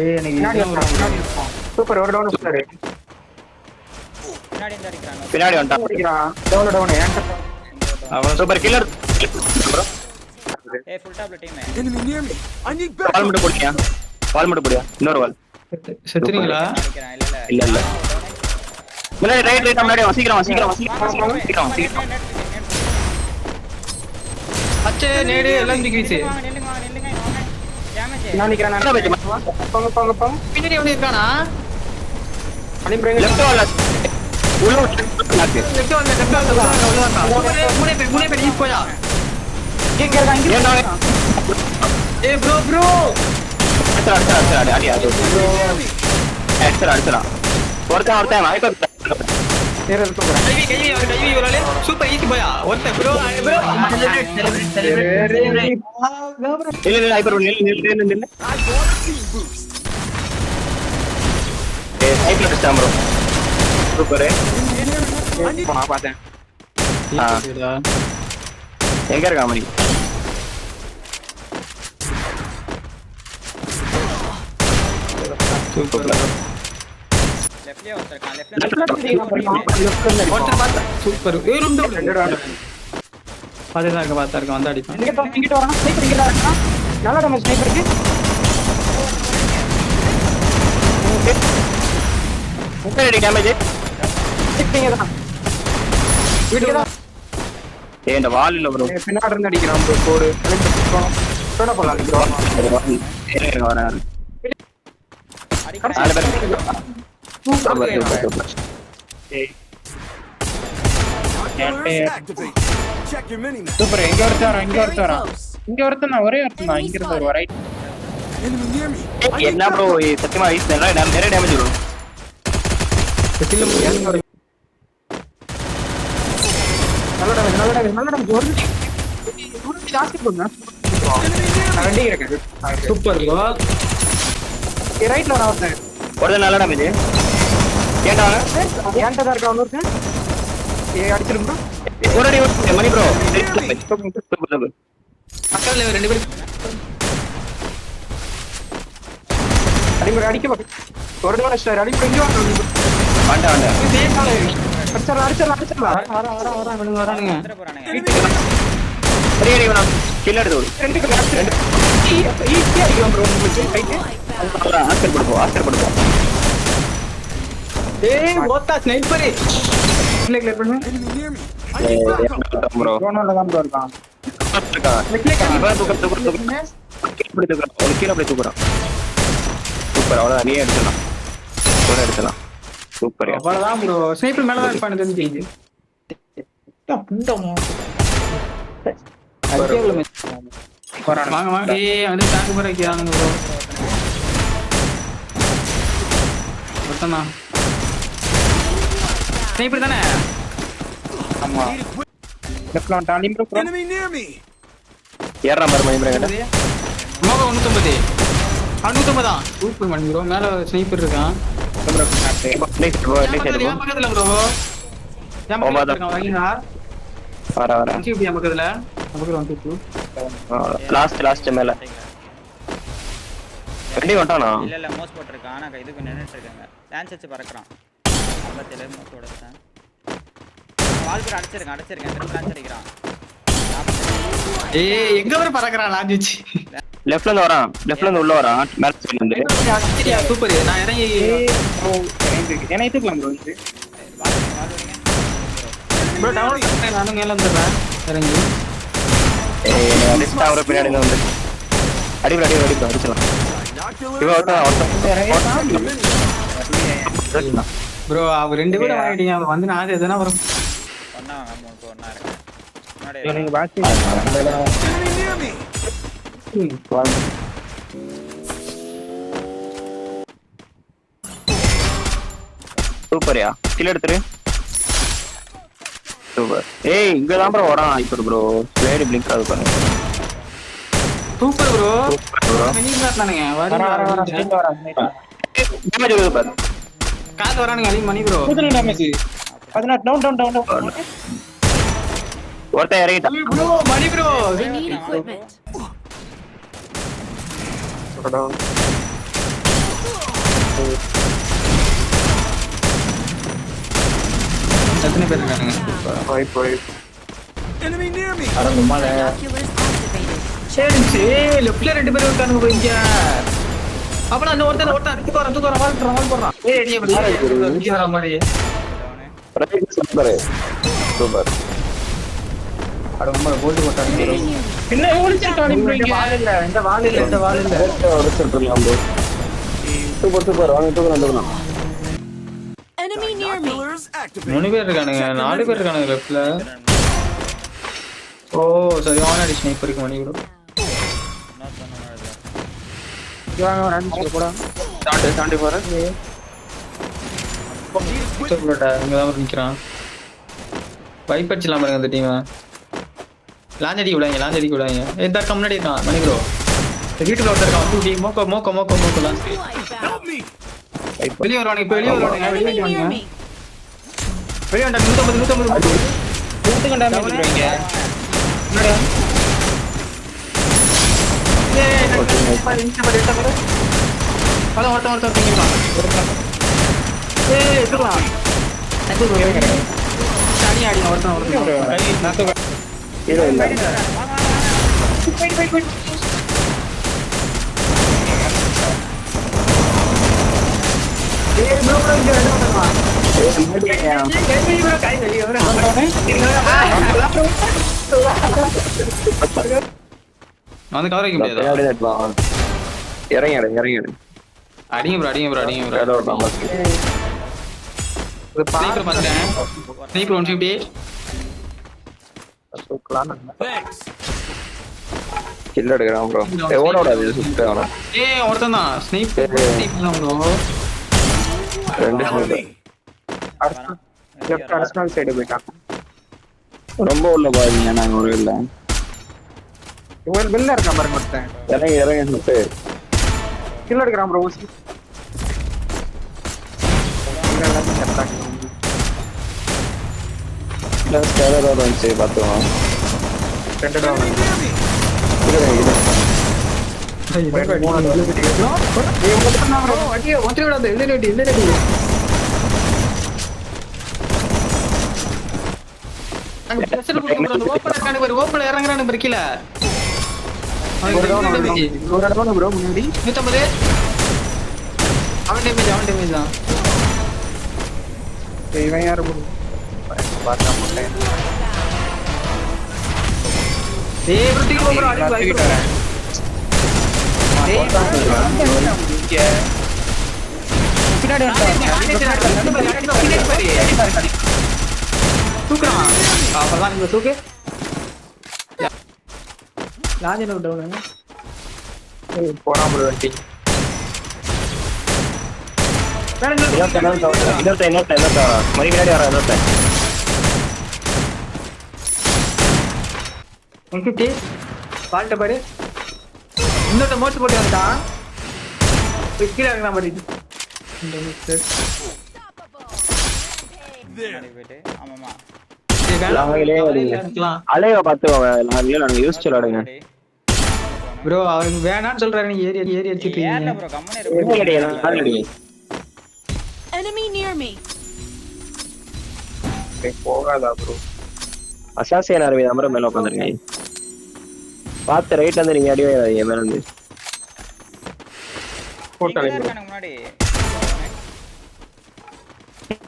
ஏய் எனக்கு சூப்பர் ஒரு டவுன் சூப்பர் பின்னாடி இருந்து அடிக்கிறாங்க. பின்னாடி வந்துட்டான். அடிக்கிறான் டவுன் டவுன் ஏன்டா அவன் சூப்பர் கில்லர் ப்ரோ. ஏய் ஃபுல் டாப்ல டீம். வால் மட்டும் போடியா. வால் மட்டும் போடியா. இன்னொரு வால். செத்துறீங்களா? அடிக்கிறான். இல்ல இல்ல இல்ல. முன்னாடி ரைட் முன்னாடி சீக்கிரம் சீக்கிரம். அச்சே நேடு எல்லாம் திக்கிச்சு. நில்லுங்க வாங்க. டேமேஜ். நான் நிக்கிறேன் நான் போங்க பின்னாடி எவனே இருக்கானா? அனுப்புறேங்க லெஃப்ட் வால்ல உள்ள நாக்கு. லெஃப்ட் வந்து மூணே பேர் ஈஸ் போயா. இங்க இருக்காங்க ஏன்னா ஏய் ப்ரோ அடி அடிச்சா ஒருத்தன் வாய்ப்பு நேரா தூக்குறேன் கைவி வரலே சூப்பர் ஈஸ் போயா. ஒருத்த ப்ரோ இல்ல ஹைப்பர் நில்லு ஹைப்பர் அடிச்சான் ப்ரோ. சூப்பர் நான் பார்த்தேன் எங்க இருக்கா மணி? சூப்பர் லெஃப்ட்லயே ஒருத்தர் லெஃப்ட்ல ஒருத்தர் பார்த்தா சூப்பர். ஏய் ரெண்டு பாத்துதான் பார்த்தா இருக்க வந்து அடிப்பான். இங்கிட்ட வரணும் ஸ்னைப்பர் இங்கிட்ட வரணும் நல்ல டேமேஜ் ஸ்னைப்பருக்கு முப்பது டேமேஜ். சிப்பிங்க தான் வீட்டுக்கு ஏய் இந்த வால் இல்ல ப்ரோ. பின்னாடி இருந்து அடிக்கிறான் ப்ரோ கோடு சோட போலாம் அடிக்கிறான் வரேன். அடிக்கிறான். சூப்பர் எங்க ஒருத்தன் ஒரே ஒருத்தன் இங்க இருந்து ஒரு ரைட் என்ன ப்ரோ சத்தியமா ஐஸ் நிறைய டேமேஜ் வரும். நல்ல டேமேஜ் ஒரு ஜாஸ்தி போடுங்க நான் ரெண்டே இருக்கேன் சூப்பர் ப்ரோ. ரைட்ல வர ஒருத்தன் ஒரு நல்ல டேமேஜ். ஏன்டா ஏன்டா தான் இருக்கா ஒருத்தன் அடிச்சிருந்தா ஒரே மணி ப்ரோ. பக்கத்துல ரெண்டு பேரும் அடிமுறை அடிக்க ஒரு தடவை ஸ்டார் அடிமுறை இங்க வாண்டா அடிச்சிடலாம் வரானுங்க. வந்துற போறானுங்க. சரி அடி வேணாம். கில் எடுத்து விடு. ரெண்டு ஈஸியா அடிக்கலாம் ப்ரோ உங்களுக்கு ரைட் ஆஸ்கர் படுப்போம். ஏய் ஓத்தா ஸ்னைப்பர் கிளிக் பண்ணு ப்ரோ ரோனால தான் ப்ரோ இருக்கான் தூக்குறான். சூப்பர் அவ்வளவுதான். நீயே எடுத்துலாம். சூப்பர். அவ்வளவுதான் ப்ரோ. ஸ்னைப்பர் மேல தான் இருப்பானு தெரிஞ்சு. வாங்க ஏய் வந்து தாக்கு போற வைக்கிறானுங்க ப்ரோ. ஒருத்தனா ஸ்னைப்பர் தானே? ஆமா லெஃப்ட்ல வந்து டாலிம் ப்ரோ ஏறா மறு மணி ப்ரோ கேட்டா மோக 150 150 தான். Super money bro. மேல ஸ்னைப்பர் இருக்கான் ப்ரோ பக்கத்துல ப்ரோ. வாங்கினா வர இப்படி பக்கத்துல வந்து லாஸ்ட் மேல ரெடி வந்துட்டானா? இல்ல மோஸ் போட்டுருக்கான். ஆனா இதுக்கு நின்னுட்டு இருக்காங்க. டான்ஸ் வச்சு பறக்குறான். பக்கத்துல மோஸ் ஓடறான். வால்பர் அடிச்சிருக்கான். திரும்ப டான்ஸ் அடிக்கிறான். ஏய் எங்க வர பறக்கறான் லாஞ்ச் வச்சு. லெஃப்ட்ல இருந்து உள்ள வரான். மேல சைடுல இருந்து. சூப்பர். நான் இறங்கி என்ன இதுக்கலாம் ப்ரோ இது ப்ரோ டவுன் பண்ணேன். நானும் மேல வந்துறேன் இறங்கி. ஏய் அடிச்சா அவர பின்னாடி வந்து அடிச்சலாம். ப்ரோ அவங்க ரெண்டு பேரும் வாங்கிட்டீங்க. அவங்க வந்து நான் எதனா வரும் ஒண்ணா இருக்கு. முன்னாடி நீங்க பாத்து சூப்பர்யா. கில் எடுத்துரு. சூப்பர். ஏய் இங்க தான் ப்ரோ வரான். இப்போ ப்ரோ ஸ்லைடு பிளிங்க் ஆகுது பாருங்க. Super bro. ப்ரோ மினி காட்னானுங்க. வர டேமேஜ் வருது பாரு. கால் வரானுங்க. அலி மணி ப்ரோ. டேமேஜ் 14 டவுன் ஒருத்தன் இறங்கிட்டான். ப்ரோ மணி ப்ரோ. I need equipment. எத்தனை பேர் இருக்கானுங்க போய் அட நம்மால சரிச்சு லெஃப்ட்ல 2 பேர் இருக்கானுங்க bro இங்க அப்ப நான் ஒருத்தன் தூக்கு வர வால் போறான் ஏய் அடியே bro வர மாதிரி சூப்பர். அட நம்மால கோல்ட் போட்டாங்க bro என்ன ஓடிச்சிட்டானே bro இங்க இந்த வால் இல்ல உடைச்சிட்டுலாம் bro. சூப்பர் வாங்க தூக்குறோம். Enemy near me. 3 பேர் இருக்கானுங்க 4 பேர் இருக்கானுங்க லெஃப்ட்ல ஓ சரியான அடி ஸ்னைப்பருக்கு மணி bro வாங்க ஒரு அடிச்சு போடா தாண்டி போறேன். இங்க தான் நிக்கிறான் வைப் அடிச்சலாம் பாருங்க அந்த டீம் லாஞ்சடி விடாங்க எந்த முன்னாடி இருக்கான் மணி ப்ரோ வீட்டுல ஒருத்தர் இருக்கான் டூ டீம் மோக்கோ லாஸ்ட் வெளியே வருவானுங்க இப்போ வெளியே Enemy near me. வந்தாங்க 150 கூத்துக்கண்டா bro இங்க ஹீரோ இல்ல. வந்து கவர் வைக்க முடியாது பின்னாடி தான் இருப்பான். இறங்கி அடிங்க ப்ரோ ஏதோ ஒரு number இருக்கு. ஸ்னைப்பர் பாத்துட்டேன் ஸ்னைப்பர் 150 kill எடுக்கிறான் bro. ஓடாது சுத்த அவன. ஏய் ஒருத்தன் தான் ஸ்னைப்பர் தான் ப்ரோ 2 sniper. லெஃப்ட் அரசனல் சைடு போய்ட்டான் ரொம்ப உள்ள பாருங்க நாங்க ஒரு இல்ல. இவன் பெல்ல இருக்கான் பாருங்க ஒருத்தன் இறங்கி சுத்து. கில் எடுக்கறான் bro ஊசி ஸ்கேலர் வந்து பாத்துவோம். ரெண்டு டவுன் ஓப்பன் இறங்குறானு கீழே ப்ரோ முன்னாடி 150 அவன் டேமேஜ் தான் இவன் யாரு bro பார்த்தா முட்டை ஏய் bro தீக்கு bro அடி தூக்கிட்டு வரேன் பின்னாடி தூக்குறான் அப்பதான் நீங்க தூக்கு லாஜன டவுன் போறான் bro வண்டி இன்னொருத்த மணி பின்னாடி வர இன்னொருத்த 150 பால்ட்ட பாரு இன்னொரு மோட் போட்டு வந்தான் கீழே இறங்கலாம் பாரு ஆமாமா அலைய பாத்துவாங்க யூஸ் சொல்லாடுங்க. ப்ரோ அவருக்கு வேணான்னு சொல்றாரு நீ ஏறி அடிச்சிட்டு ஏன்ல ப்ரோ கம்மனே இரு Enemy near me. போகாதா ப்ரோ அசாசியன் அரவி அமர மேல உட்காந்துருங்க. பார்த்து ரைட்ல இருந்து நீங்க அடி வாங்காதீங்க மேல இருந்து. முன்னாடி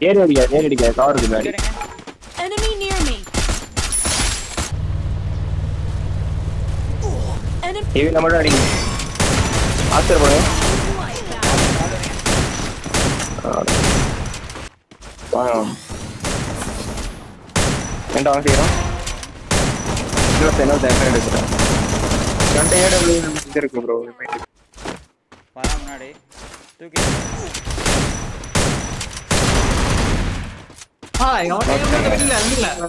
ஏறி அடிக்க கவருக்கு முன்னாடி. Enemy near me. Enemy. TV நம்மளோட அடிங்க. ஆஸ்டர் போடு. என்ன ஆகுறோம்? இன்னொரு டைம் எடுத்துறேன். 2 AW நமக்கு இருக்கு ப்ரோ வர முன்னாடி தூக்கி இல்ல என்ன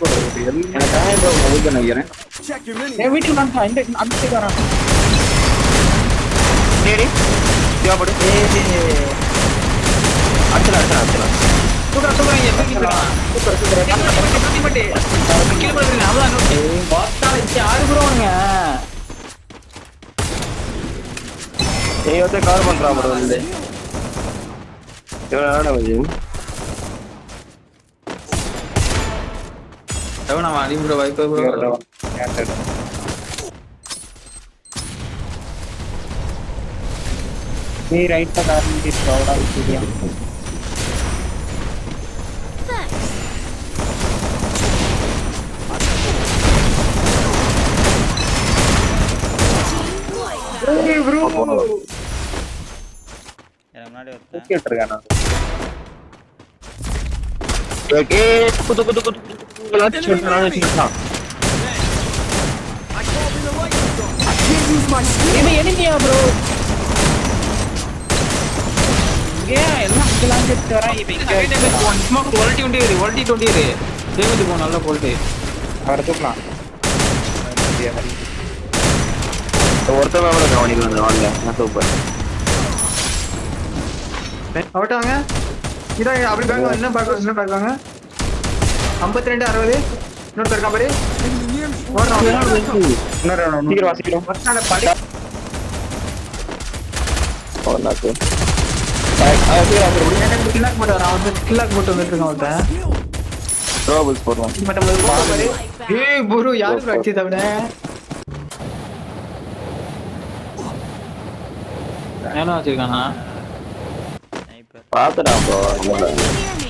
பண்றது எனக்கு டைம் ப்ரோ முடிக்க நினைக்கிறேன். என் வீட்டுக்கு வந்து இந்த அந்த வரான் டேடி திவா போடு. அடிச்சலாம் நீ வந்து கவர் பண்றான் ப்ரோ வந்து இவன் டேமேஜ் டவுன் அவன் அடி ப்ரோ வைப்பர் ப்ரோ நீ ரைட்ல காரணம் கிட்ட சரியா ஏய் ப்ரோ எனக்கு முன்னாடி ஒருத்தன் தூக்கிட்டு இருக்கானா ஓகே குது குது குது குலாட்டி சொல்றான் இது எனிமியா ப்ரோ ஏன் எல்லாம் அங்கலாம் கிட்ட வரான் இவன் இங்க சும்மா குவாலிட்டி 20 இரு டேமேஜ் போ நல்ல குவாலிட்டி அவரை தூக்கலாம் ஒருத்தன் மேல கவனிக்கலாம் வாங்க நான் சூப்பர் அவட்டாங்க இதா அப்படி பாங்க என்ன பார்க்கறாங்க 52 60 இன்னொரு இருக்கா பாரு சீக்கிரம் சீக்கிரம் வர்த்தால படி ஓனாக்கு கில்லாக் போட்டு வரான் வந்து கில்லாக் போட்டு வந்துட்டு இருக்கான் ஒருத்தன் ட்ரோபிள்ஸ் போடுவான் ஏய் ப்ரோ யாரு அடிச்சு தவிட ஏனா வச்சிருக்கானா ஸ்னைப்பர் பாத்துடா ப்ரோ Enemy near me.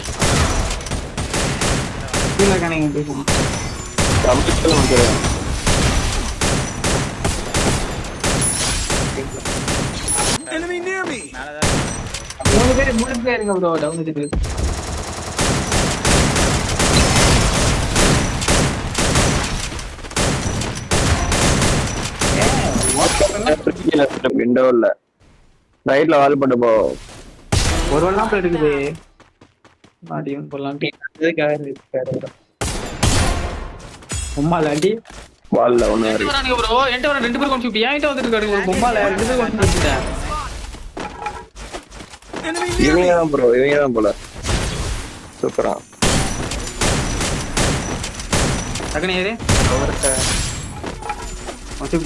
கீழ கனெக்ட் பேசுவோம் கம்ப்ளீட் வந்து மேலதான் மூணு பேர் இருங்க ப்ரோ டவுன் இருக்கு விண்டோ இல்ல ரைட்ல வால் போட்டு போ ஒரு வரலாம் போய் இருக்குது மாடியும் போலாம் உம்மா லாண்டி வால்ல ஒண்ணு இருக்கு வரானுங்க ப்ரோ என்கிட்ட வர ரெண்டு பேர் கான்செப்ட் ஏன்ட்ட வந்துட்டு இருக்காரு ஒரு பொம்மால ரெண்டு பேர் கான்செப்ட் இவங்க தான் ப்ரோ இவங்க தான் போல சூப்பரா டக்குனு ஏறு 150